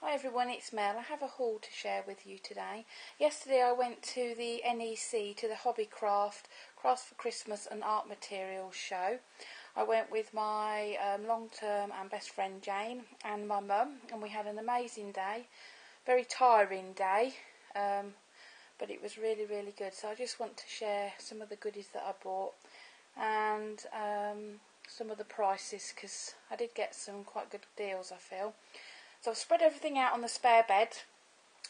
Hi everyone, it's Mel. I have a haul to share with you today. Yesterday I went to the NEC, to the Hobbycraft, Crafts for Christmas and Art Materials show. I went with my long-term and best friend Jane and my mum, and we had an amazing day. Very tiring day, but it was really, really good. So I just want to share some of the goodies that I bought and some of the prices, because I did get some quite good deals, I feel. So I've spread everything out on the spare bed,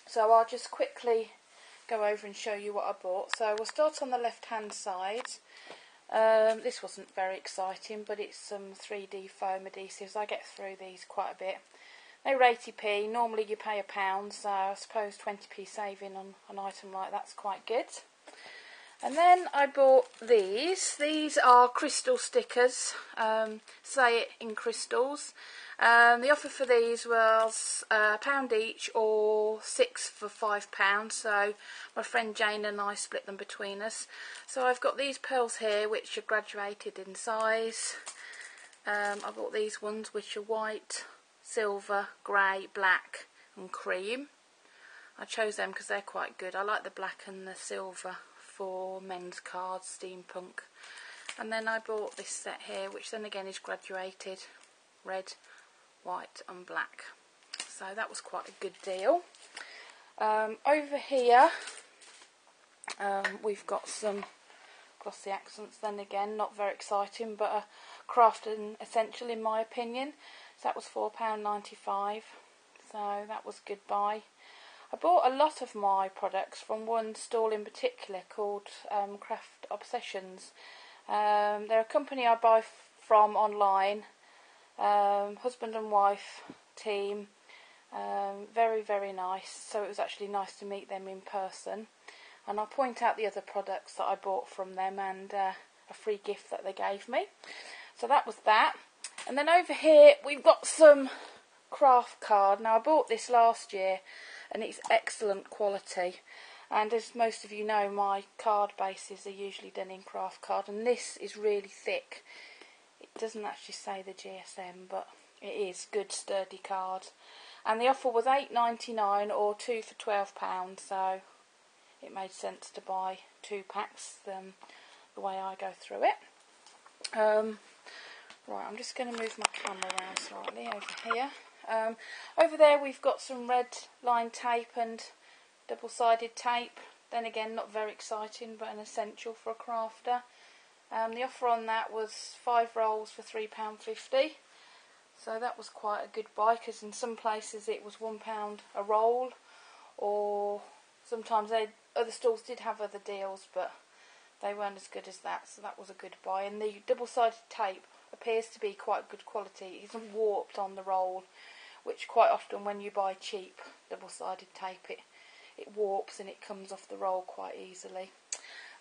so I'll just quickly go over and show you what I bought. So we'll start on the left hand side. This wasn't very exciting, but it's some 3D foam adhesives. I get through these quite a bit. They were 80p, normally you pay £1, so I suppose 20p saving on an item like that's quite good. And then I bought these. These are crystal stickers, say it in crystals. The offer for these was £1 each or 6 for £5, so my friend Jane and I split them between us. So I've got these pearls here which are graduated in size. I bought these ones which are white, silver, grey, black and cream. I chose them because they're quite good. I like the black and the silver for men's cards, steampunk. And then I bought this set here, which then again is graduated, red, white and black. So that was quite a good deal. Over here we've got some glossy accents, then again not very exciting, but a craft and essential in my opinion. So that was £4.95, so that was good buy. I bought a lot of my products from one stall in particular called Craft Obsessions. They're a company I buy from online, husband and wife team, very, very nice. So it was actually nice to meet them in person. And I'll point out the other products that I bought from them and a free gift that they gave me. So that was that. And then over here we've got some craft card. Now I bought this last year and it's excellent quality, and as most of you know, my card bases are usually done in craft card, and this is really thick. It doesn't actually say the GSM, but it is good sturdy card, and the offer was £8.99 or 2 for £12, so it made sense to buy 2 packs the way I go through it. Right, I'm just going to move my camera around slightly over here. Over there we've got some red line tape and double-sided tape. Then again, not very exciting, but an essential for a crafter. The offer on that was 5 rolls for £3.50. So that was quite a good buy, because in some places it was £1 a roll, or sometimes other stalls did have other deals, but they weren't as good as that, so that was a good buy. And the double-sided tape appears to be quite good quality. It isn't warped on the roll, which quite often when you buy cheap double-sided tape it warps and it comes off the roll quite easily.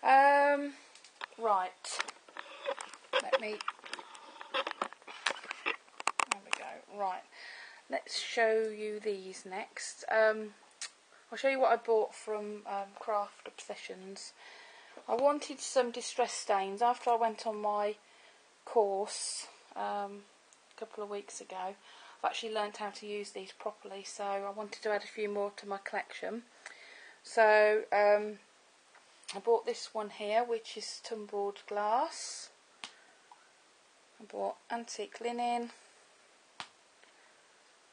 Right, there we go. Right, let's show you these next. I'll show you what I bought from Craft Obsessions. I wanted some distress stains. After I went on my course a couple of weeks ago, I've actually learnt how to use these properly, so I wanted to add a few more to my collection. So I bought this one here, which is tumbled glass. I bought antique linen,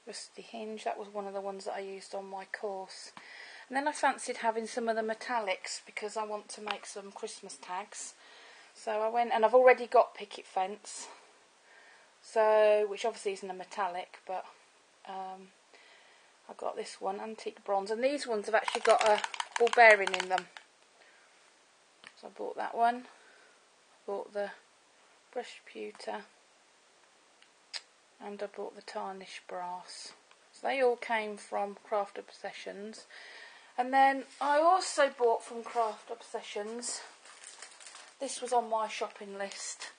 rusty hinge. That was one of the ones that I used on my course. And then I fancied having some of the metallics because I want to make some Christmas tags. So I went, and I've already got picket fence, so which obviously isn't a metallic, but I got this one, antique bronze, and these ones have actually got a ball bearing in them. So I bought that one. Bought the brushed pewter, and I bought the tarnished brass. So they all came from Craft Obsessions. And then I also bought from Craft Obsessions, this was on my shopping list.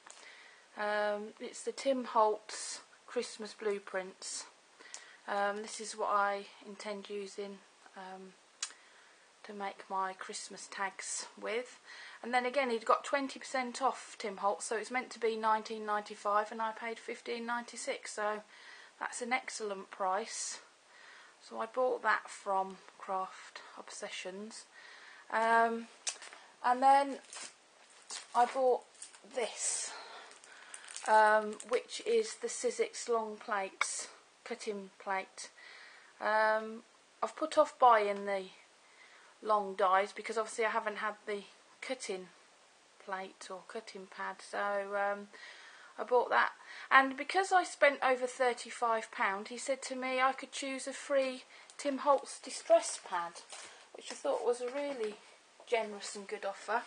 It's the Tim Holtz Christmas Blueprints. This is what I intend using to make my Christmas tags with. And then again, he'd got 20% off Tim Holtz, so it's meant to be $19.95 and I paid $15.96, so that's an excellent price. So I bought that from Craft Obsessions. And then I bought this, which is the Sizzix long plates, cutting plate. I've put off buying the long dies because obviously I haven't had the cutting plate or cutting pad, so I bought that. And because I spent over £35, he said to me I could choose a free Tim Holtz distress pad, which I thought was a really generous and good offer.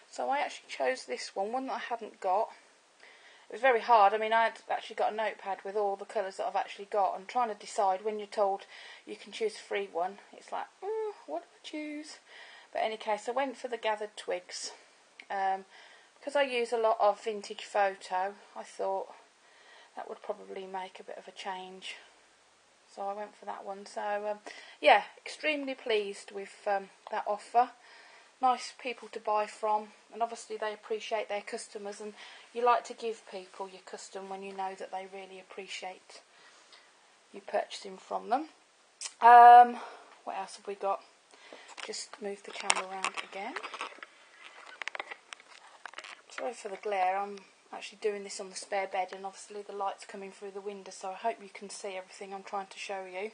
So I actually chose this one that I hadn't got. It was very hard. I mean, I had actually got a notepad with all the colours that I've actually got, and trying to decide when you're told you can choose a free one, it's like, what do I choose? But in any case, I went for the gathered twigs. Because I use a lot of vintage photo, I thought that would probably make a bit of a change. So I went for that one. So, yeah, extremely pleased with that offer. Nice people to buy from, and obviously they appreciate their customers, and you like to give people your custom when you know that they really appreciate you purchasing from them. What else have we got? Just move the camera around again. Sorry for the glare, I'm actually doing this on the spare bed and obviously the light's coming through the window, so I hope you can see everything I'm trying to show you.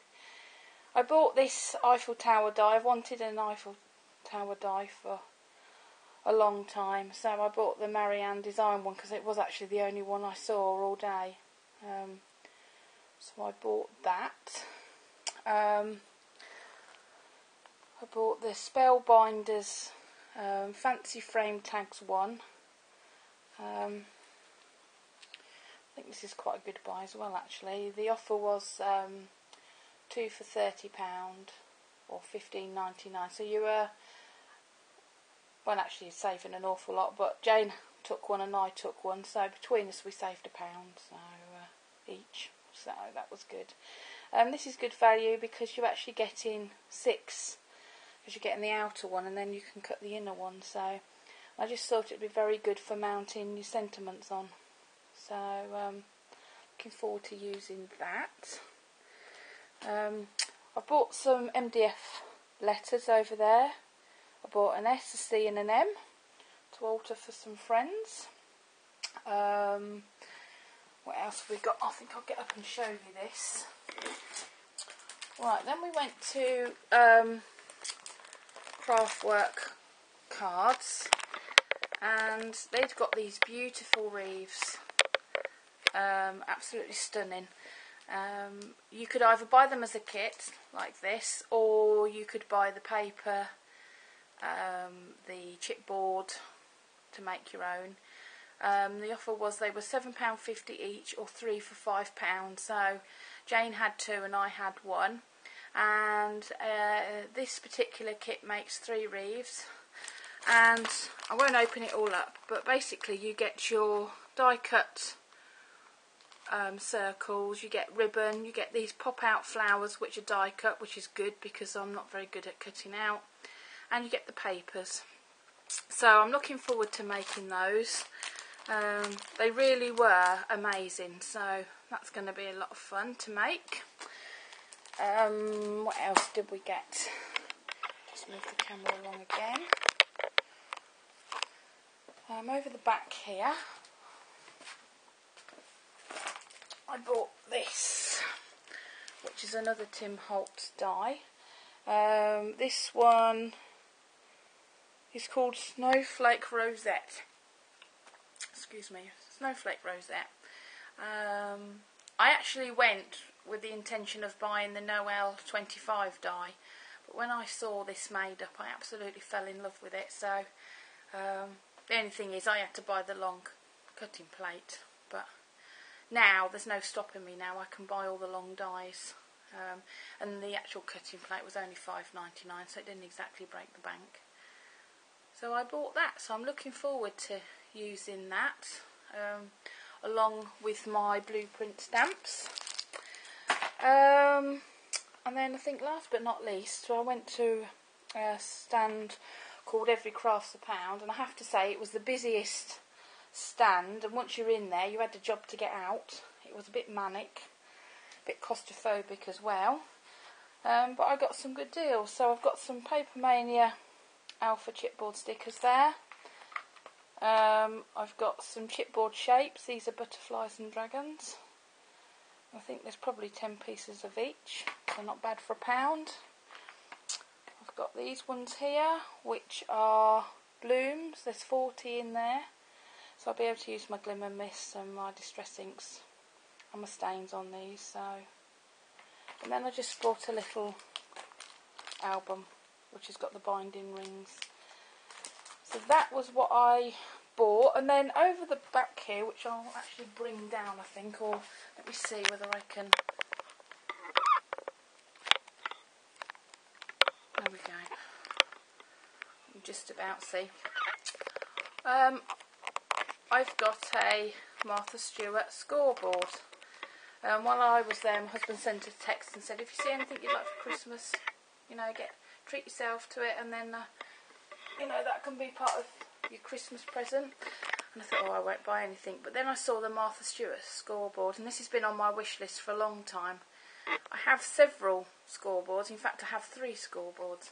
I bought this Eiffel Tower die. I've wanted an Eiffel Tower die for a long time, so I bought the Marianne design one because it was actually the only one I saw all day. So I bought that. I bought the Spellbinders Fancy Frame Tags one. I think this is quite a good buy as well, actually. The offer was 2 for £30 or $15.99, so you were, well, actually saving an awful lot, but Jane took one and I took one, so between us we saved £1 so each, so that was good. This is good value because you're actually getting 6, because you're getting the outer one and then you can cut the inner one, so I just thought it'd be very good for mounting your sentiments on. So looking forward to using that. I've bought some MDF letters over there. I bought an S, a C and an M to alter for some friends. What else have we got? I think I'll get up and show you this. Right, then we went to Craftwork cards, and they'd got these beautiful wreaths, absolutely stunning. You could either buy them as a kit like this, or you could buy the paper, the chipboard to make your own. The offer was they were £7.50 each or 3 for £5, so Jane had 2 and I had 1, and this particular kit makes 3 wreaths, and I won't open it all up, but basically you get your die cut circles, you get ribbon, you get these pop out flowers which are die cut, which is good because I'm not very good at cutting out, and you get the papers. So I'm looking forward to making those. They really were amazing, so that's going to be a lot of fun to make. What else did we get? Just move the camera along again. Over the back here, I bought this, which is another Tim Holtz die. This one is called Snowflake Rosette. Excuse me, Snowflake Rosette. I actually went with the intention of buying the Noel 25 die, but when I saw this made up, I absolutely fell in love with it. So the only thing is I had to buy the long cutting plate, but now there's no stopping me now. I can buy all the long dies, and the actual cutting plate was only £5.99, so it didn't exactly break the bank. So I bought that, so I'm looking forward to using that along with my blueprint stamps. And then I think last but not least, so I went to a stand called Every Craft's a Pound, and I have to say it was the busiest stand, and once you're in there you had a job to get out. It was a bit manic, a bit claustrophobic as well. But I got some good deals. So I've got some Paper Mania Alpha chipboard stickers there. I've got some chipboard shapes. These are butterflies and dragons. I think there's probably 10 pieces of each, so not bad for £1. I've got these ones here, which are blooms. There's 40 in there, so I'll be able to use my Glimmer Mist and my Distress Inks and my stains on these. So, and then I just bought a little album, which has got the binding rings. So that was what I bought. And then over the back here, which I'll actually bring down, I think, or let me see whether I can. There we go. You just about see. I've got a Martha Stewart scoreboard. While I was there, my husband sent a text and said, if you see anything you'd like for Christmas, you know, treat yourself to it, and then you know, that can be part of your Christmas present. And I thought, oh, I won't buy anything. But then I saw the Martha Stewart scoreboard, and this has been on my wish list for a long time. I have several scoreboards. In fact, I have 3 scoreboards.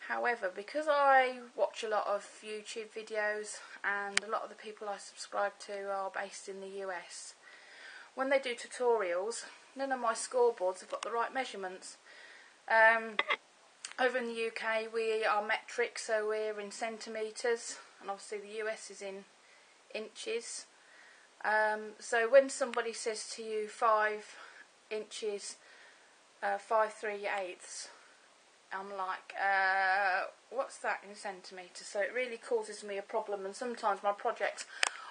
However, because I watch a lot of YouTube videos and a lot of the people I subscribe to are based in the US, when they do tutorials, none of my scoreboards have got the right measurements. Over in the UK we are metric, so we're in centimetres, and obviously the US is in inches. So when somebody says to you 5 inches, 5/3/8, I'm like, what's that in centimetres? So it really causes me a problem, and sometimes my projects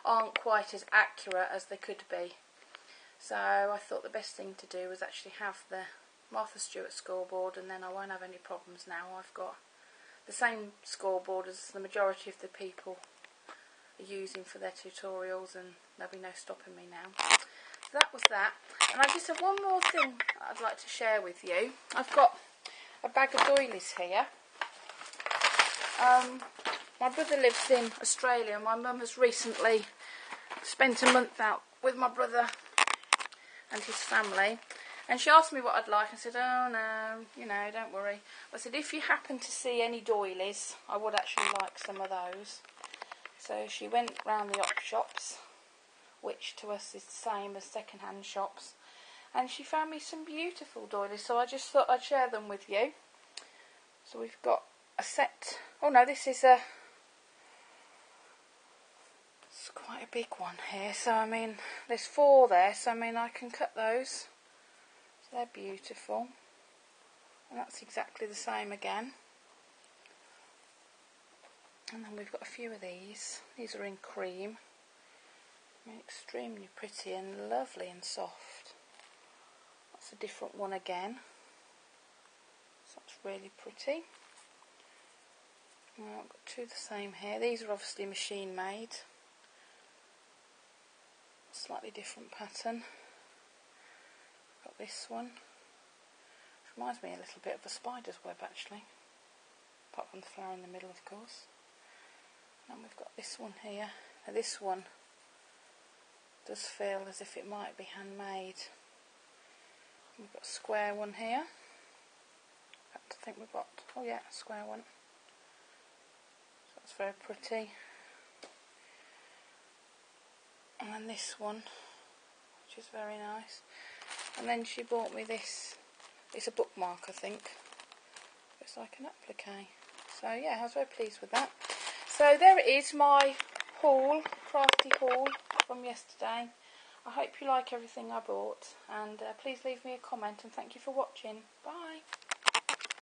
aren't quite as accurate as they could be. So I thought the best thing to do was actually have the Martha Stewart scoreboard, and then I won't have any problems now. I've got the same scoreboard as the majority of the people are using for their tutorials, and there'll be no stopping me now. So that was that. And I just have one more thing I'd like to share with you. I've got a bag of doilies here. My brother lives in Australia. My mum has recently spent a month out with my brother and his family, and she asked me what I'd like. I said, oh no, you know, don't worry. I said, if you happen to see any doilies, I would actually like some of those. So she went round the op shops, which to us is the same as second-hand shops, and she found me some beautiful doilies, so I just thought I'd share them with you. So we've got a set. Oh no, this is it's quite a big one here, so I mean there's 4 there, so I mean I can cut those. So they're beautiful, and that's exactly the same again. And then we've got a few of these. These are in cream. I mean, extremely pretty and lovely and soft. That's a different one again. So that's really pretty. I've got 2 the same here. These are obviously machine made. Slightly different pattern. Got this one. Which reminds me a little bit of a spider's web actually. Apart from the flower in the middle, of course. And we've got this one here. Now this one does feel as if it might be handmade. We've got a square one here. In fact, I think we've got, oh yeah, a square one. So that's very pretty. And then this one, which is very nice. And then she bought me this. It's a bookmark, I think. It's like an applique. So yeah, I was very pleased with that. So there it is, my haul, crafty haul from yesterday. I hope you like everything I bought, and please leave me a comment, and thank you for watching. Bye.